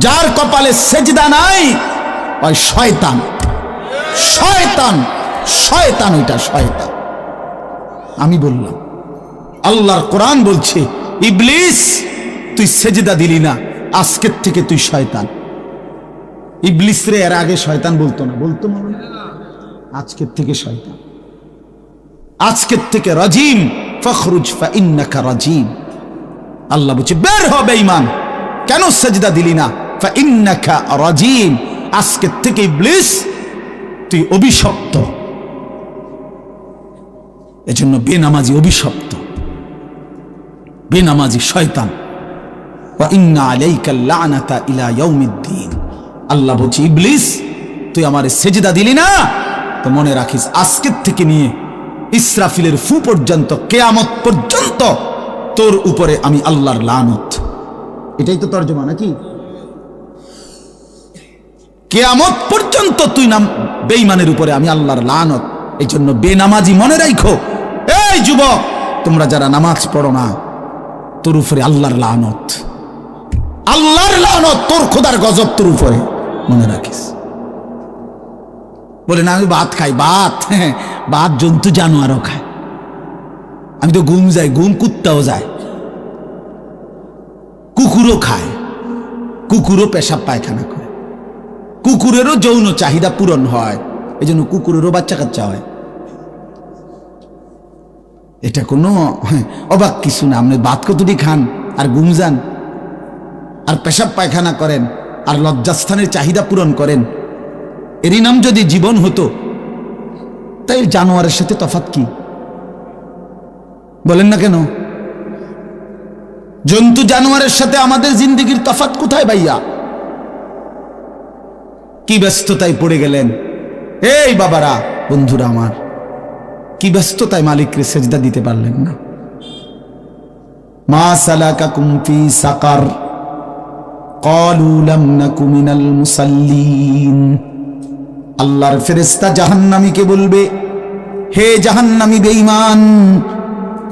যার কপালে সেজদা নাই ওই শয়তান। শয়তান, শয়তান, ওইটা শয়তান। আমি বললাম, আল্লাহর কোরআন বলছে, ইবলিস তুই সেজদা দিলি না, আজকের থেকে তুই শয়তান। ইবলিস রে এর আগে শয়তান বলতো না, বলতো মনে না? আজকের থেকে শয়তান, আজকের থেকে রাজিম, ফখরুজ ফাইন্নাকা রাজিম। আল্লাহ বলছে বের হ বেঈমান, কেন সেজদা দিলি না? ফাইন্নাকা রাজিম, আজকের থেকে ইবলিস তুই অভিশপ্ত। এজন্য বেনামাজি অভিশপ্ত, বেনামাজি শয়তান। ওয়া ইন্না আলাইকা লানাতা ইলা ইয়াউমিদ্দিন। আল্লাহ বলছে ইবলিস তুই আমারে সেজদা দিলি না, তো মনে রাখিস আজকের থেকে নিয়ে ইসরাফিলের ফু পর্যন্ত, কিয়ামত পর্যন্ত তোর উপরে আমি আল্লাহর লানত। এটাই তো তর্জমা নাকি? কিয়ামত পর্যন্ত তুই নাম বেঈমানের উপরে আমি আল্লাহর লানত। এই জন্য বেনামাজি মনে রাখো, এই যুবক তোমরা যারা নামাজ পড়ো না, তোর উপরে আল্লাহর লানত, আল্লাহর লানত, তোর খোদার গজব তোর উপরে, মনে রাখিস। বলে না আমি ভাত খাই, ভাত, হ্যাঁ ভাত জন্তু জানোয়ারও খায়। আমি তো ঘুম যাই, ঘুম কুত্তাও যায়, কুকুরও খায়, কুকুরও পেশাব পায়খানা করে, কুকুরেরও যৌন চাহিদা পূরণ হয়, এই জন্য কুকুরেরও বাচ্চা কাচ্চা হয়। এটা কোনো অবাক কিছু না। আপনি ভাত কতটি খান আর ঘুম যান আর পেশাব পায়খানা করেন আর লজ্জাস্থানের চাহিদা পূরণ করেন, এরই নাম যদি জীবন হতো, তাই জানোয়ারের সাথে তফাৎ কি? বলেন না কেন? জন্তু জানোয়ারের সাথে আমাদের জিন্দেগির তফাৎ কোথায় ভাইয়া? কি ব্যস্ততায় পড়ে গেলেন এই বাবারা, বন্ধুরা আমার, কি ব্যস্ততায় মালিককে সেজদা দিতে পারলেন না? মা সালাকাকুম ফি সাকার ক্বালু লাম নাকু মিনাল মুসাল্লিন। আল্লাহর ফেরেশতা জাহান্নামীকে বলবে, হে জাহান্নামী বেঈমান,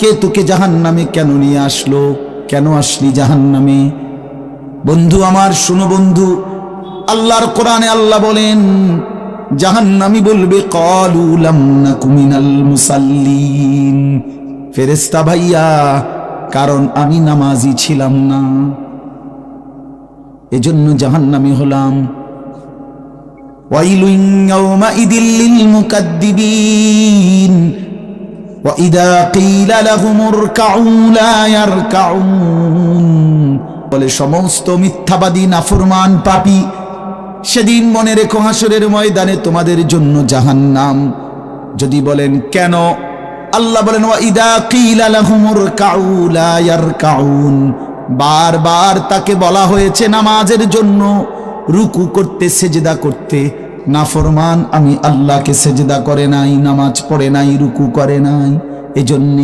কে তোকে জাহান্নামে কেন নিয়ে আসলো? কেন আসলি জাহান্নামে? বন্ধু আমার শুনো বন্ধু, আল্লাহর কোরআনে আল্লাহ বলেন জাহান্নামী বলবে ক্বালু লাম নাকু মিনাল মুসাল্লিন, ফেরেশতা ভাইয়া কারণ আমি নামাজি ছিলাম না, এজন্য জাহান্নামী হলাম। ওয়াইলুন ইয়াওমাইদিল লিল মুকাদ্দিবিন ওয়া ইযা ক্বিলা লাহুম ইরকাউ লা ইয়ারকাউন। বলে সমস্ত মিথ্যাবাদী নাফরমান পাপী, সেদিন মনে রেখো হাসরের ময়দানে তোমাদের জন্য জাহান্নাম। যদি বলেন কেন, আল্লাহ বলেন ওয়া ইযা ক্বিলা লাহুম ইরকাউ লা ইয়ারকাউন, বারবার তাকে বলা হয়েছে নামাজের জন্য, রুকু করতে, সেজদা করতে, নাফরমান আমি আল্লাহকে সেজদা করে নাই, নামাজ পড়ে নাই, রুকু করে নাই। এজন্য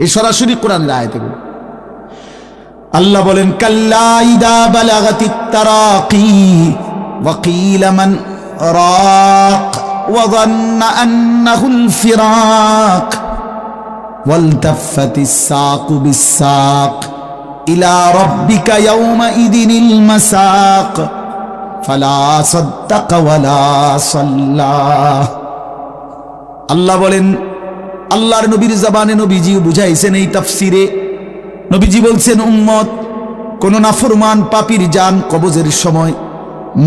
এই সরাসরি কোরআনের আয়াতে আল্লাহ বলেন কাল্লা ইদা বালাগাতিত তারাকি ওয়া কিলা মান রাক ওয়া যান্না আন্নাহুল ফিরাক ওয়ালতাফাতিস সাকু বিস-সাক ইলা রাব্বিকা ইয়াওমাইদিনিল মাসাক ফালা সাদ্দাকা ওয়ালা সাল্লা। আল্লাহ বলেন, আল্লাহর নবীর জবানে নবীজি বুঝাইছেন এই তাফসিরে। নবীজি বলছেন উম্মত, কোন নাফরমান পাপীর জান কবজের সময়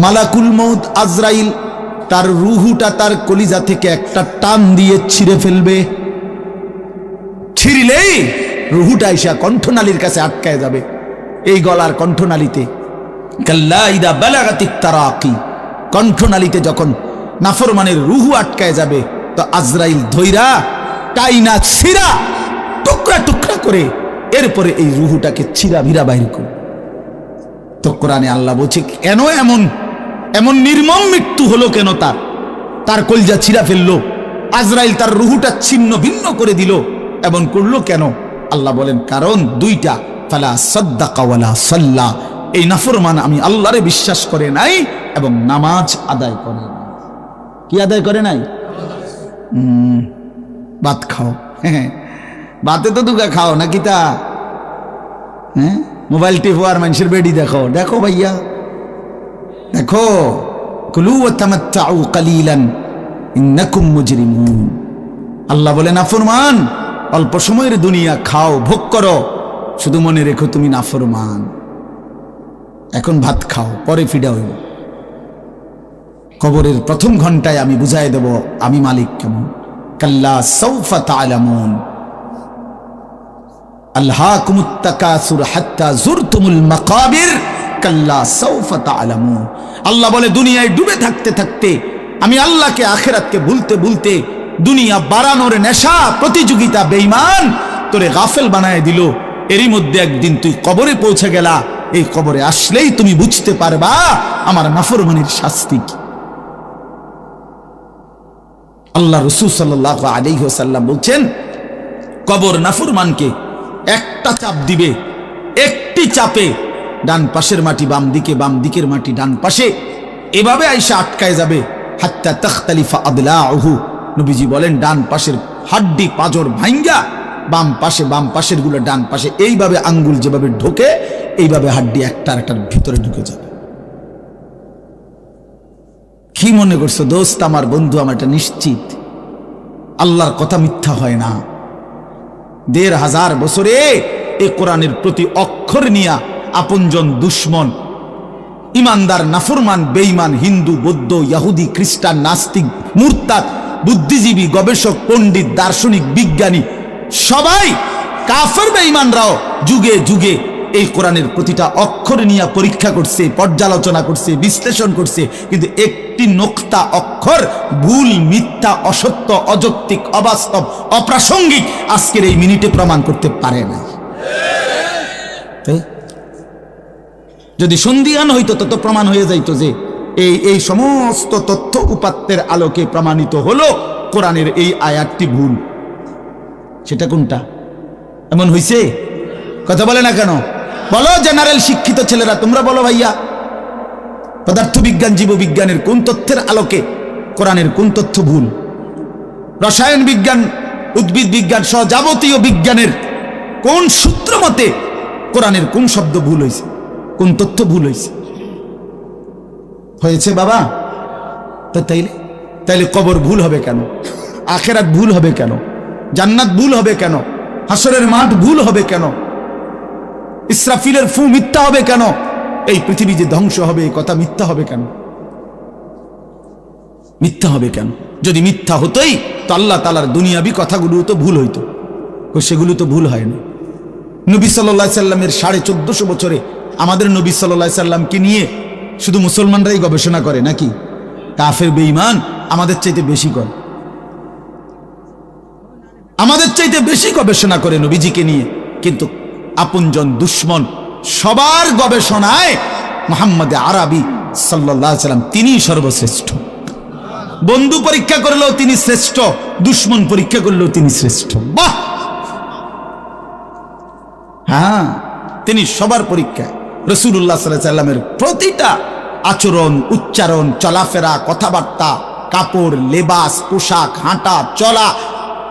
মালাকুল মউত আজরাইল তার রুহুটা তার কলিজা থেকে একটা টান দিয়ে ছিঁড়ে ফেলবে। ছিঁড়লেই রুহুটা এসে কণ্ঠনালীর কাছে আটকায় যাবে, এই গলার কণ্ঠনালীতে। কাল্লা ইদা বালাগাতিত তারাকি, কণ্ঠনালীতে যখন নাফরমানের রুহু আটকায় যাবে, তো আজরাইল ধইরা টাইনা ছিঁড়া টুকরা টুকরা করে এরপরে এই রুহুটাকে ছিঁড়া ভিড়া বাইর করে। তো কোরআনে আল্লাহ বলছে কেন এমন এমন নির্মম মৃত্যু হলো, কেন তার কলজা ছিঁড়া ফেললো, আজরাইল তার রুহুটা ছিন্ন ভিন্ন করে দিল, এমন করলো কেন? আল্লাহ বলেন কারণ দুইটা, ফালা সাদ্দাকা ওয়ালা সাল্লা, এই নাফরমান আমি আল্লাহরে বিশ্বাস করে নাই এবং নামাজ আদায় করে নাই। কি আদায় করে নাই? ভাত খাও, হ্যাঁ ভাতে তো দুগা খাও নাকি তা? হ্যাঁ মোবাইল টিপো আর মানুষের বেডি দেখো, দেখো ভাইয়া দেখো। কুলু ওয়া তামাত্তাউ কালিলান ইন্নাকুম মুজরিমুন। আল্লাহ বলে নাফরমান, অল্প সময়ের দুনিয়া খাও, ভোগ করো, শুধু মনে রেখো তুমি নাফরমান। এখন ভাত খাও, পরে ফিডা হইব। কবরের প্রথম ঘন্টায় আমি বুঝাই দেব আমি মালিক কেমন। কাল্লা সাউফা তা'লামুন আলহাকুমুত তাকাসুর হাত্তা যুরতুমুল মাকাবির কাল্লা সাউফা তা'লামুন। আল্লাহ বলে দুনিয়ায় ডুবে থাকতে থাকতে আমি আল্লাহকে আখিরাতকে ভুলতে ভুলতে দুনিয়া বাড়ানোর নেশা প্রতিযোগিতা বেঈমান তোরে গাফেল বানায় দিল। এরই মধ্যে একদিন তুই কবরে পৌঁছে গেলা। এই কবরে আসলেই তুমি বুঝতে পারবা আমার নাফরমানির শাস্তি কি। আল্লাহ রাসূল সাল্লাল্লাহু আলাইহি ওয়াসাল্লাম বলছেন, কবর নাফরমানকে একটা চাপ দিবে, একটি চাপে ডান পাশের মাটি বাম দিকে, বাম দিকের মাটি ডান পাশে, এভাবে আইসা আটকায় যাবে। হাত্তা তাখতালিফা আদলাউহু, নবীজি বলেন ডান পাশের হাড্ডি পাঁজর ভাঙ্গা বাম পাশের গুলো ডান পাশে, এইভাবে আঙ্গুল যেভাবে ঢোকে এইভাবে হাড্ডি একটার একটার ভিতরে ঢুকে যাবে। কি মনে করছো দোস্ত, আমার বন্ধু, আমার এটা নিশ্চিত আল্লাহর কথা মিথ্যা হয় না। ১৫০০ বছরে এই কোরআনের প্রতি অক্ষর নিয়া আপনজন দুশ্মন, ইমানদার নাফরমান বেঈমান, হিন্দু বৌদ্ধ ইহুদি খ্রিস্টান নাস্তিক মুরতাদ বুদ্ধিজীবী গবেষক পণ্ডিত দার্শনিক বিজ্ঞানী সবাই কাফের বেঈমানরাও যুগে যুগে এই কোরআনের প্রতিটা অক্ষর নিয়ে পরীক্ষা করছে, পর্যালোচনা করছে, বিশ্লেষণ করছে, কিন্তু একটি নোক্তা অক্ষর ভুল, মিথ্যা, অসত্য, অযৌক্তিক, অবাস্তব, অপ্রাসঙ্গিক আজকের এই মিনিটে প্রমাণ করতে পারে না। যদি সন্দিহান হইতো তত প্রমাণ হয়ে যাইতো যে এই সমস্ত তথ্য উপাত্তের আলোকে প্রমাণিত হলো কোরআনের এই আয়াতটি ভুল। সেটা কোনটা? এমন হইছে? কথা বলে না কেন? বলো জেনারেল শিক্ষিত ছেলেরা, তোমরা বলো ভাইয়া, পদার্থবিজ্ঞান জীববিজ্ঞানের কোন তথ্যের আলোকে কোরআনের কোন তথ্য ভুল? রসায়ন বিজ্ঞান উদ্ভিদ বিজ্ঞান সহ যাবতীয় বিজ্ঞানের কোন সূত্র মতে কোরআনের কোন শব্দ ভুল হয়েছে, কোন তথ্য ভুল হয়েছে? হয়েছে বাবা। তো তাইলে কবর ভুল হবে কেন? আখিরাত ভুল হবে কেন? জান্নাত ভুল হবে কেন? হাসরের মাঠ ভুল হবে কেন? ইসরাফিলের ফু মিথ্যা হবে কেন? এই পৃথিবী যে ধ্বংস হবে এই কথা মিথ্যা হবে কেন? মিথ্যা হবে কেন? যদি মিথ্যা হতোই তো আল্লাহ তাআলার দুনিয়াবি কথাগুলো তো ভুল হইতো, সেগুলো তো ভুল হয় না। নবী সাল্লাল্লাহু আলাইহি সাল্লামের 1450 বছরে আমাদের নবী সাল্লাল্লাহু আলাইহি সাল্লামকে নিয়ে শুধু মুসলমানরাই গবেষণা করে নাকি? কাফের বেঈমান আমাদের চাইতে বেশি করে, আমাদের চাইতে বেশি গবেষণা করে নবীজিকে নিয়ে। কিন্তু আপনজন দুশ্মন সবার গবেষণায় মুহাম্মদ আরবি সাল্লাল্লাহু আলাইহি সাল্লাম তিনি সর্বশ্রেষ্ঠ। বন্ধু পরীক্ষা করলেও তিনি শ্রেষ্ঠ, দুশ্মন পরীক্ষা করলেও তিনি শ্রেষ্ঠ। বাহ! হ্যাঁ, তিনি সবার পরীক্ষায়। রাসূলুল্লাহ সাল্লাল্লাহু আলাইহি সাল্লামের প্রতিটা আচরণ, উচ্চারণ, চলাফেরা, কথাবার্তা, কাপড়, লেবাস, পোশাক, হাঁটা চলা,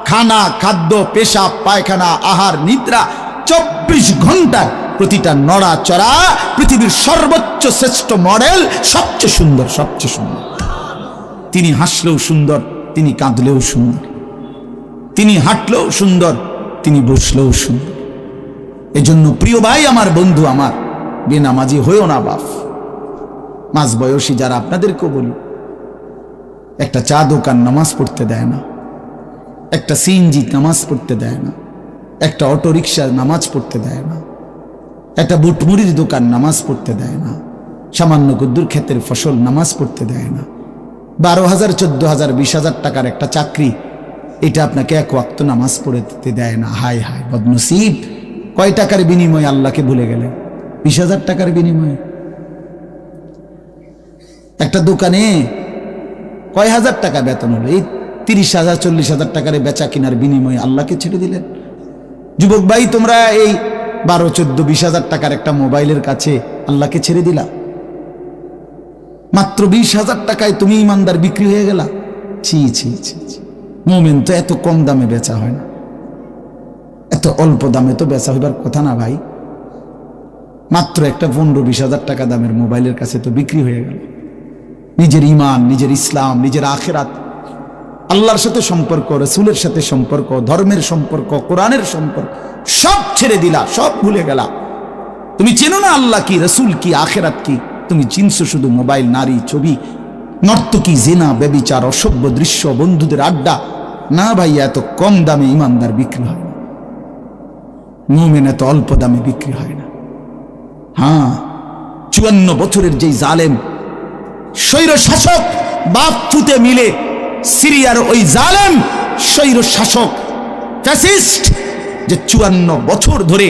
খানা, খাদ্য, পেশাব, পায়খানা, আহার, নিদ্রা, 24 ঘন্টার প্রতিটা নড়াচড়া পৃথিবীর সর্বোচ্চ শ্রেষ্ঠ মডেল, সবচেয়ে সুন্দর, সবচেয়ে সুন্দর। তিনি হাসলেও সুন্দর, তিনি কাঁদলেও সুন্দর, তিনি হাঁটলেও সুন্দর, তিনি বসলেও সুন্দর। এজন্য প্রিয় ভাই আমার, বন্ধু আমার, বেনামাজি হইও না বাপ। মাঝ বয়সী যারা, আপনাদেরকেও বলি, একটা চা দোকান নামাজ পড়তে দেয় না, একটা সিএনজি নামাজ পড়তে দেয় না, একটা অটো রিক্সা নামাজ পড়তে দেয় না, একটা বুটমুড়ির দোকান নামাজ পড়তে দেয় না, সামান্য কুদ্দুর ক্ষেতের ফসল নামাজ পড়তে দেয় না। 12,000, 14,000, 20,000 টাকার একটা চাকরি, এটা আপনাকে এক ওয়াক্ত নামাজ পড়তে দেয় না। হায় হায় বদনসিব! কয় টাকার বিনিময়ে আল্লাহকে ভুলে গেলে? 20,000 টাকার বিনিময়ে। একটা দোকানে কয় হাজার টাকা বেতন হলো, এই 30,000, 40,000 টাকার বেচা কিনার বিনিময়ে আল্লাহকে ছেড়ে দিলেন। যুবক ভাই, তোমরা এই 12, 14, 20,000 টাকার একটা মোবাইলের কাছে আল্লাহকে ছেড়ে দিলা। মাত্র 20,000 টাকায় তুমি ইমানদার বিক্রি হয়ে গেলা। ছি ছি ছি ছি! মোমেন তো এত কম দামে বেচা হয় না, এত অল্প দামে তো বেচা হইবার কথা না ভাই। মাত্র একটা 15-20 হাজার টাকা দামের মোবাইলের কাছে তো বিক্রি হয়ে গেল। নিজের ইমান, নিজের ইসলাম, নিজের আখেরাত, আল্লাহর সাথে সম্পর্ক, রসুলের সাথে সম্পর্ক, ধর্মের সম্পর্ক, কোরআনের সম্পর্ক সব ছেড়ে দিলা, সব ভুলে গেলা। তুমি চেনো না আল্লাহ কি, রসুল কি, আখেরাত কি। তুমি চিনছো শুধু মোবাইল, নারী, ছবি, নর্তকী, জেনা, ব্যভিচার, অসভ্য দৃশ্য, বন্ধুদের আড্ডা। না ভাইয়া, এত কম দামে ইমানদার বিক্রি হয় না, মুমিন এত অল্প দামে বিক্রি হয় না। হ্যাঁ, 54 বছরের যেই জালেম স্বৈর শাসক বাপ ফুতে মিলে, সিরিয়ার ওই জালেম স্বৈর শাসক ফ্যাসিস্ট, যে 54 বছর ধরে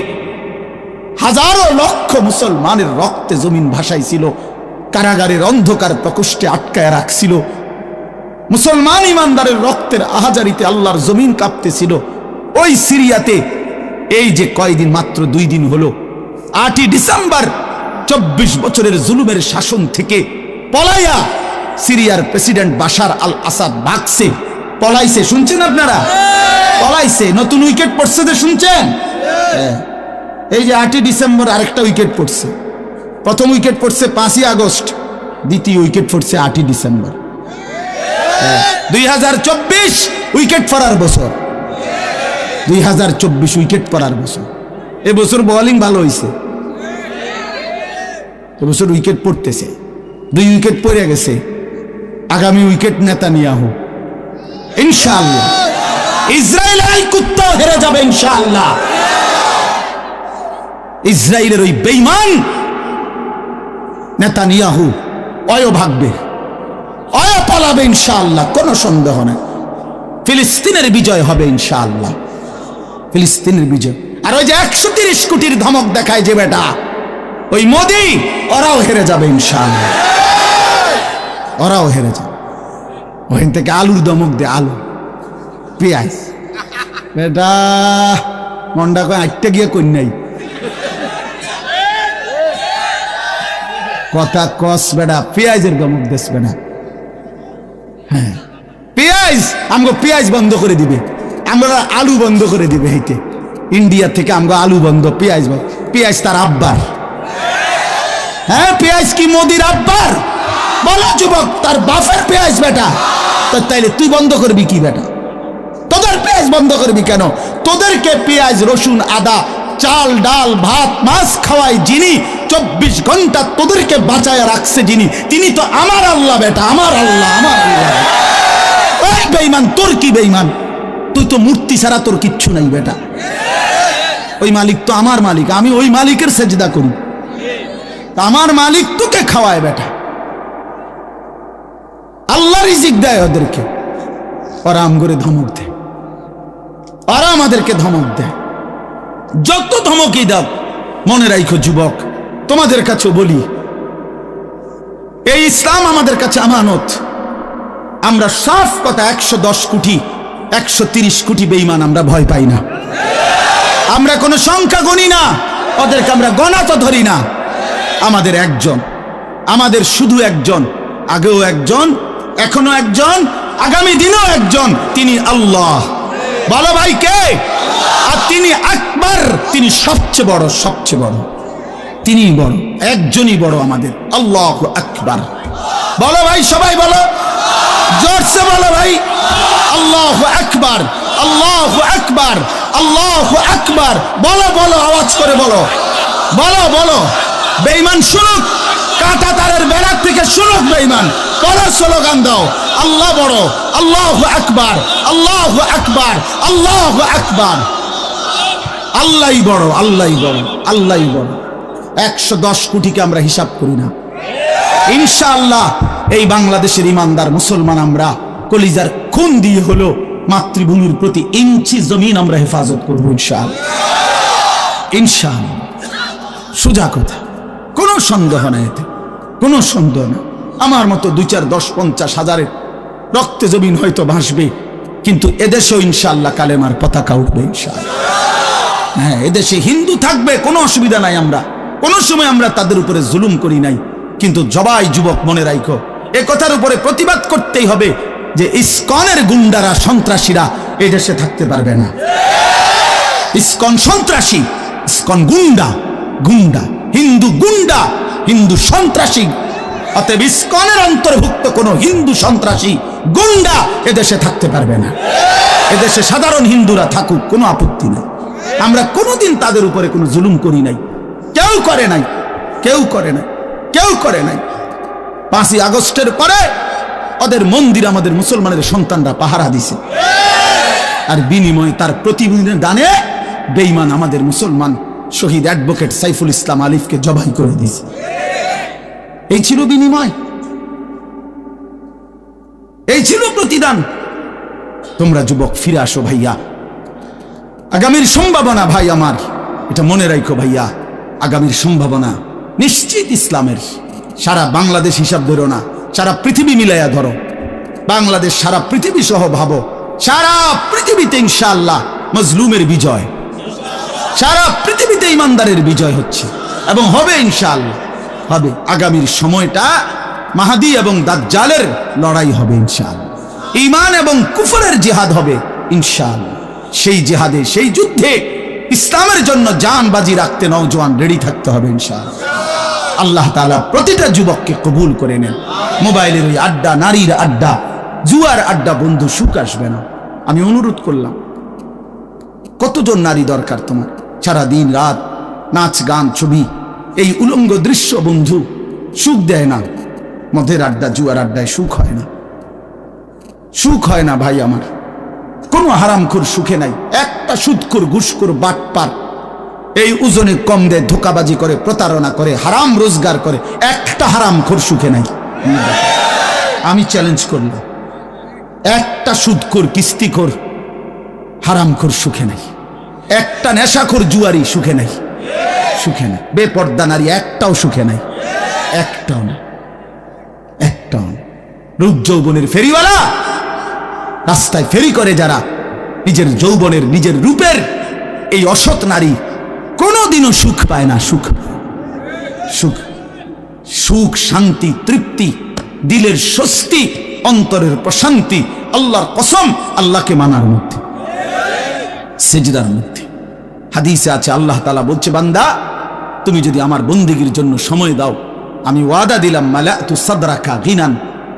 হাজারো লক্ষ মুসলমানের রক্তে জমিন ভাসাইছিল, কারাগারের অন্ধকার প্রকোষ্ঠে আটকায় রাখছিল, মুসলমান ইমানদারের রক্তের আহাজারিতে আল্লাহর জমিন কাঁপতেছিল। ওই সিরিয়াতে এই যে কয়দিন, মাত্র 2 দিন হলো, 8ই ডিসেম্বর 24 বছরের জুলুমের শাসন থেকে পলাইয়া সিরিয়ার প্রেসিডেন্ট বাশার আল আসাদ ভাগছে, পলাইছে। শুনছেন আপনারা? পলাইছে, নতুন উইকেট পড়ছে, শুনছেন? এই যে 8ই ডিসেম্বর আরেকটা উইকেট পড়ছে। প্রথম উইকেট পড়ছে 5ই আগস্ট, দ্বিতীয় উইকেট পড়ছে 8ই ডিসেম্বর। 2024 উইকেট পড়ার বছর, 2024 উইকেট পড়ার বছর। এবছর বোলিং ভালো হয়েছে, এবছর উইকেট পড়তেছে। 2 উইকেট পড়ে গেছে, আগামী উইকেট নেতানিয়াহু ইনশাআল্লাহ। ইসরায়েল এই কুত্তা হেরে যাবে ইনশাআল্লাহ। ইসরায়েলের ওই বেঈমান নেতানিয়াহু অয় ভাগবে, অয় পালাবে ইনশাআল্লাহ, কোনো সন্দেহ নেই। ফিলিস্তিনের বিজয় হবে ইনশাআল্লাহ, ফিলিস্তিনের বিজয়। আর ওই যে 130 কোটির ধমক দেখায় যে বেটা, ওই মোদি, ওরাও হেরে যাবে ইনশাআল্লাহ, ওরাও হেরে যাবে। ওখান থেকে আলুর ধমক দে, আলু, পেঁয়াজ। বেটা মন্ডা কয় আটটা গিয়ে কই নাই কথা কস বেটা, পেঁয়াজের ধমক দেশ বেটা। হ্যাঁ, পেঁয়াজ, আমগো পেঁয়াজ বন্ধ করে দিবে, আমরা আলু বন্ধ করে দিবে। হেঁটে ইন্ডিয়া থেকে আমগো আলু বন্ধ, পেঁয়াজ বন্ধ। পেঁয়াজ তার আব্বার। হ্যাঁ, পেঁয়াজ কি মোদির আব্বার? বলো যুবক, তার বাপের পেঁয়াজ বেটা। তো তাইলে তুই বন্ধ করবি কি বেটা? তোদের পেঁয়াজ বন্ধ করবি কেন? তোদেরকে পেঁয়াজ, রসুন, আদা, চাল, ডাল, ভাত, মাছ খাওয়াই যিনি, 24 ঘন্টা তোদেরকে বাঁচায় রাখছে যিনি, তিনি তো আমার আল্লাহ বেটা, আমার আল্লাহ, আমার আল্লাহ। ওই বেঈমান, তোর কি বেঈমান? তুই তো মূর্তি ছাড়া তোর কিচ্ছু নাই বেটা। ওই মালিক তো আমার মালিক, আমি ওই মালিকের সেজদা করি, আমার মালিক তোকে খাওয়ায় বেটা। আল্লাহ রিজিক দেয় ওদেরকে, ওরা আম করে ধমক দেয়, ওরা আমাদেরকে ধমক দেয়। যত ধমকই দাও, মনে রাখো যুবক, তোমাদের কাছে বলি, এই ইসলাম আমাদের কাছে আমানত। আমরা সাফ কথা, 110 কোটি 130 কোটি বেঈমান আমরা ভয় পাই না। আমরা কোনো সংখ্যা গণি না, ওদেরকে আমরা গণা তো ধরি না। আমাদের একজন, আমাদের শুধু একজন, আগেও একজন, এখনো একজন, আগামী দিনও একজন, তিনি আল্লাহ। বলো ভাই কে? আর তিনি আকবার, তিনি সবচেয়ে বড়, সবচেয়ে বড়, তিনি বড়, একজনই বড় আমাদের, আল্লাহু আকবার। বলো ভাই, সবাই বলো, জোরসে বলো ভাই, আল্লাহু আকবার, আল্লাহু আকবার, আল্লাহু আকবার। বলো বলো, আওয়াজ করে বলো, বলো বলো। বেঈমান শুনুক, কাঁটা তারের বেড়ার থেকে শুনুক বেঈমান। বড় স্লোগান দাও, আল্লাহ বড়, আল্লাহু আকবার, আল্লাহু আকবার, আল্লাহু আকবার। আল্লাহই বড়, আল্লাহই বড়, আল্লাহই বড়। 110 কোটিকে আমরা হিসাব করি না। ইনশাআল্লাহ এই বাংলাদেশের ইমানদার মুসলমান আমরা কলিজার খুন দিয়ে হলো মাতৃভূমির প্রতি ইঞ্চি জমিন আমরা হেফাজত করবো ইনশাআল্লাহ, ইনশাআল্লাহ। সোজা কথা, কোনো সন্দেহ নাই, এতে কোনো সন্দেহ না। আমার মতো 2, 4, 10, 50 হাজারের রক্তে জমিন হয়তো ভাসবে, কিন্তু এদেশেও ইনশাআল্লাহ কালেমার পতাকা উঠবে ইনশাআল্লাহ। হ্যাঁ, এদেশে হিন্দু থাকবে, কোনো অসুবিধা নাই। আমরা কোনো সময় আমরা তাদের উপরে জুলুম করি নাই, কিন্তু জবাই যুবক মনে রাখো, এ কথার উপরে প্রতিবাদ করতেই হবে যে ইসকনের গুন্ডারা, সন্ত্রাসীরা এই দেশে থাকতে পারবে না। ইসকন সন্ত্রাসী, ইসকন গুন্ডা, গুন্ডা হিন্দু গুন্ডা, হিন্দু সন্ত্রাসী। অতএব ইসকনের অন্তর্ভুক্ত কোন হিন্দু সন্ত্রাসী গুন্ডা এদেশে থাকতে পারবে না। এদেশে সাধারণ হিন্দুরা থাকুক, কোনো আপত্তি নেই। আমরা কোনোদিন তাদের উপরে কোনো জুলুম করি নাই, কেউ করে নাই, কেউ করে নাই, কেউ করে নাই। 5ই আগস্টের পরে ওদের মন্দির আমাদের মুসলমানের সন্তানরা পাহারা দিছে, আর বিনিময়ে তার প্রতিদানে বেঈমান আমাদের মুসলমান শহীদ অ্যাডভোকেট সাইফুল ইসলাম আলিফকে জবাই করে দিয়েছে। এই ছিল বিনিময়, এই ছিল প্রতিদান। তোমরা যুবক ফিরে আসো ভাইয়া, আগামীর সম্ভাবনা ভাই আমার, এটা মনে রাখো ভাইয়া, আগামীর সম্ভাবনা নিশ্চিত ইসলামের। সারা বাংলাদেশ হিসাব ধরো না, সারা পৃথিবী মিলাইয়া ধরো। বাংলাদেশ সারা পৃথিবী সহ ভাবো, সারা পৃথিবীতে ইনশাআল্লাহ মজলুমের বিজয়, সারা পৃথিবীতে ইমানদারের বিজয় হচ্ছে এবং হবে ইনশাআল্লাহ, হবে। আগামীর সময়টা মাহাদি এবং দাজ্জালের লড়াই হবে ইনশাআল্লাহ। ঈমান এবং কুফরের জিহাদ হবে ইনশাআল্লাহ। সেই জিহাদে, সেই যুদ্ধে ইসলামের জন্য জান বাজি রাখতে নওজোয়ান রেডি থাকতে হবে ইনশাআল্লাহ। আল্লাহ তাআলা প্রতিটা যুবককে কবুল করে নেন। মোবাইলের ওই আড্ডা, নারীর আড্ডা, জুয়ার আড্ডা বন্ধু, সুখ আসবে না। আমি অনুরোধ করলাম, কতজন নারী দরকার তোমার? সারা দিন রাত নাচ গান ছবি, এই উলঙ্গ দৃশ্য বন্ধু সুখ দেয় না। মদের আড্ডা, জুয়ার আড্ডায় সুখ হয় না, সুখ হয় না ভাই আমার। কোনো হারামখোর সুখে নাই। একটা সুদখোর, ঘুষখোর, বাটপার এই ওজনে কম দেয়, ধোকাবাজি করে, প্রতারণা করে, হারাম রোজগার করে, একটা হারামখোর সুখে নাই। আমি চ্যালেঞ্জ করলাম, একটা সুদখোর, কিস্তিখোর, হারামখোর সুখে নাই। একটা নেশাখোর জুয়ারি সুখে নাই, সুখে নাই। বেপর্দা নারী একটাও সুখে নাই, একটাও না, একটাও না। রূপ যৌবনের ফেরিওয়ালা, রাস্তায় ফেরি করে যারা, নিজের যৌবনের, নিজের রূপের এই অসৎ নারী কোনোদিনও সুখ পায় না। সুখ, সুখ, সুখ, শান্তি, তৃপ্তি, দিলের স্বস্তি, অন্তরের প্রশান্তি আল্লাহর কসম আল্লাহকে মানার মধ্যে, সিজদার মধ্যে। হাদিসে আছে, আল্লাহ তাআলা বলছে, বান্দা তুমি যদি আমার বন্দেগীর জন্য সময় দাও, আমি ওয়াদা দিলাম, মালাতু সাদরাকা গিনান,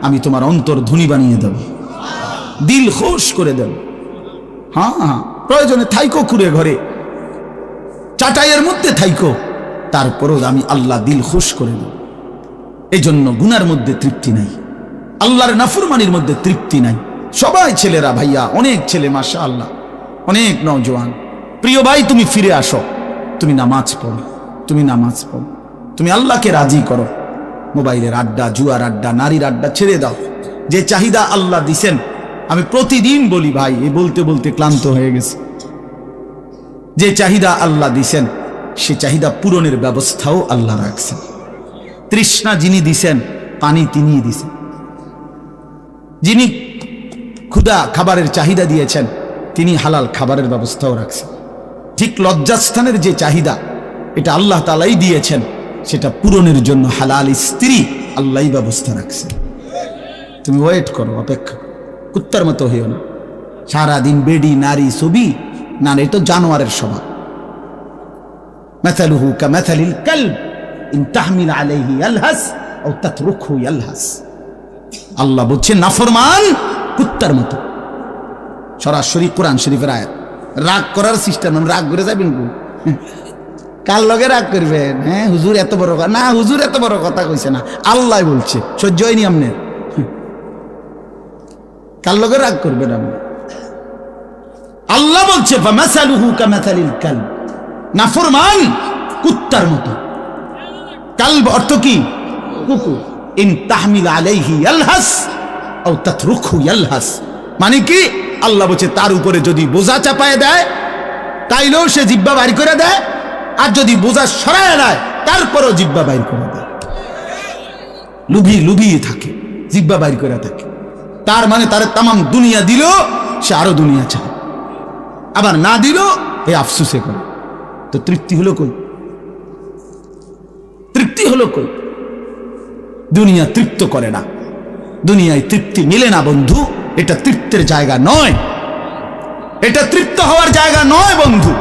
আমি তোমার অন্তর ধনী বানিয়ে দেব, দিল খুশ করে দেব। হ্যাঁ, প্রয়োজনে থাইকো কুড়ে ঘরে, চাটাইয়ের মধ্যে থাইকো, তারপরও আমি আল্লাহ দিল খুশ করে দেব। এই জন্য গুনার মধ্যে তৃপ্তি নাই, আল্লাহর নাফরমানির মধ্যে তৃপ্তি নাই। সবাই ছেলেরা, ভাইয়া, অনেক ছেলে মাশাআল্লাহ, অনেক নওজোয়ান। প্রিয় ভাই, তুমি ফিরে আসো, তুমি নামাজ পড়ো, তুমি নামাজ পড়ো, তুমি আল্লাহকে রাজি করো। মোবাইলের আড্ডা, জুয়ার আড্ডা, নারীর আড্ডা ছেড়ে দাও। যে চাহিদা আল্লাহ দিছেন, আমি প্রতিদিন বলি ভাই, এই বলতে বলতে ক্লান্ত হয়ে গেছে। যে চাহিদা আল্লাহ দিছেন, সে চাহিদা পূরণের ব্যবস্থাও আল্লাহ রাখছেন। তৃষ্ণা যিনি দিছেন, পানি তিনিই দিছেন। যিনি ক্ষুধা, খাবারের চাহিদা দিয়েছেন, তিনি হালাল খাবারের ব্যবস্থাও রাখছেন। ঠিক লজ্জাস্থানের যে চাহিদা, এটা আল্লাহ তাআলাই দিয়েছেন, সেটা পূরণের জন্য হালাল স্ত্রী আল্লাহই ব্যবস্থা রাখছেন। তুমি ওয়েট করো, অপেক্ষা করো, কুত্তার মতো হইও না। সারাদিন বেডি, নারী, ছবি, না, এটা জানোয়ারের স্বভাব। মাথালুহু কামাথালিল কালব ইন তাহমিল আলাইহি ইয়ালহাস আও তাতরুকহু ইয়ালহাস। আল্লাহ বলছেন নাফরমান কুত্তার মতো। সরাসরি কোরআন শরীফের আয়াত। রাগ করার সিস্টেম, রাগ করে যাবেন কার লগে রাগ করবেন? হ্যাঁ, হুজুর এত বড় কথা না, হুজুর এত বড় কথা কইছে না, আল্লাহ বলছে, সহ্য হয়নি আপনার? কার লগে রাগ করবেন আপনি? আল্লাহ বলছে ফামাসালুহু কামাসালিল কালব, নাফরমান কুত্তার মতো। কালব অর্থ কি? কুকুর। ইন তাহমিল আলাইহি ইয়ালহাস আও তাতরুকহু ইয়ালহাস, মানে কি? আল্লাহ বলছে তার উপরে যদি বোঝা চাপায় দেয়, তাইলেও সে জিহ্বা বাইর করে দেয়, আর যদি বোঝা সরায় দেয়, তারপরও জিহ্বা বাইর করে দেয়। লুভিয়ে থাকে, জিহ্বা বাইর করে থাকে। তার মানে তার তামাম দুনিয়া দিল, সে আরো দুনিয়া চায়, আবার না দিল এই আফসুসে করে। তো তৃপ্তি হলো কই? তৃপ্তি হলো কই? দুনিয়া তৃপ্ত করে না, দুনিয়ায় তৃপ্তি মিলে না বন্ধু। এটা তৃপ্তের জায়গা নয়, এটা তৃপ্ত হওয়ার জায়গা নয় বন্ধু।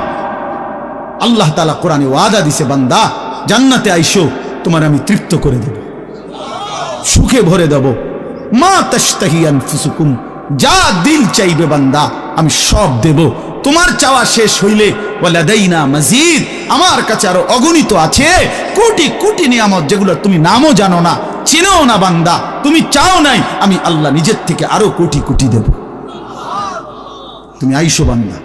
আল্লাহ তাআলা কোরআনে ওয়াদা দিছে, বান্দা জান্নাতে আইসো, তোমার আমি তৃপ্ত করে দেব, সুখে ভরে দেব। মা তাশতাহি আনফুসুকুম, যা দিল চাইবে বান্দা আমি সব দেব। তোমার চাওয়া শেষ হইলে ওয়ালাদাইনা মাজিদ, আমার কাছে আরো অগণিত আছে কোটি কোটি নিয়ামত, যেগুলো তুমি নামও জানো না, চিনো না বান্দা, তুমি চাও নাই, আমি আল্লাহ নিজের থেকে আরো কোটি কোটি দেব। তুমি আইসো বান্দা।